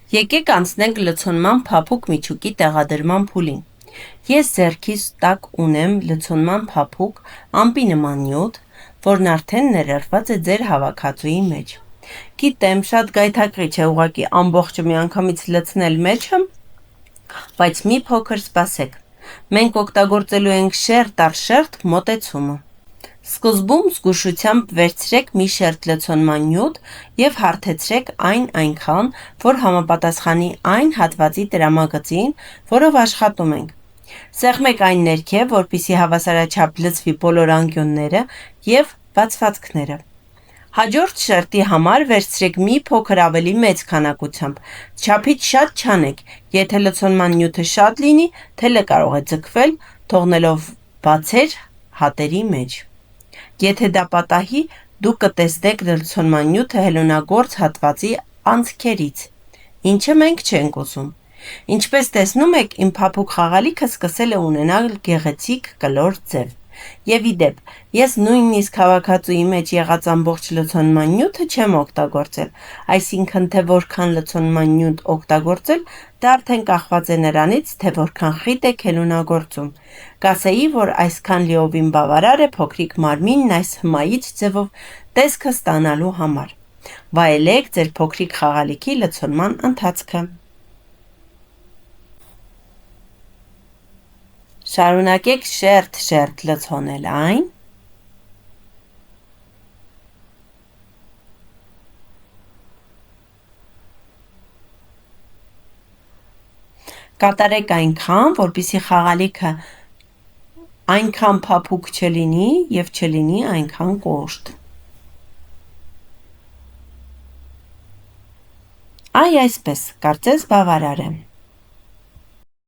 Եկեք անցնենք լցոնման փափուկ միջուկի տեղադրման փուլին։ Ես ձեռքիս տակ ունեմ լցոնման փափուկ ամպի նման նյութ, որն արդեն ներառված է ձեր հավաքածուի մեջ։ Գիտեմ, շատ գայթակղիչ է ուղղակի ամբողջը միանգամից լցնել մեջը, բայց մի փոքր սպասեք։ Մենք օգտագործելու ենք շերտ առ շերտ մոտեցումը։ Սկզբում զգուշությամբ վերցրեք մի շերտ լցոնման նյութ և հարթեցրեք այն այնքան, որ համապատասխանի այն հատվածի տրամագծին, որով աշխատում ենք։ Սեղմեք այն ներքև, որպեսզի հավասարաչափ լցվի բոլոր անկյունները և բացվածքները։ Հաջորդ շերտի համար վերցրեք մի փոքր ավելի մեծ քանակությամբ, չափից շատ չանեք, եթե լցոնման նյութը շատ լինի, թելը կարող է ձգվել, թողնելով բացեր հատերի մեջ։ Եթե դա պատահի, դուք կտեսնեք լցոնման նյութը հելունագործ հատվածի անցքերից, ինչը մենք չենք ուզում։ Ինչպես տեսնում եք, իմ փափուկ խաղալիքը սկսել է ունենալ գեղեցիկ կլոր ձև։ Եվ ի դեպ, ես նույնիսկ հավաքածուի մեջ եղած ամբողջ լցոնման նյութը չեմ օգտագործել, այսինքն թե որքան լցոնման նյութ օգտագործել, դա արդեն կախված է նրանից, թե որքան խիտ եք հելունագործում։ Կասեի, որ այսքան լիովին բավարար է փոքրիկ մարմինն այս հմայիչ ձևով տեսքը ստանալու համար։ Վայելեք ձեր փոքրիկ խաղալիքի լցոնման ընթացքը։ Շարունակեք շերտ լցոնել այն։ Կատարեք այնքան, որպեսզի խաղալիքը այնքան փափուկ չլինի և չլինի այնքան կոշտ։ Այ այսպես, կարծես բավարար է։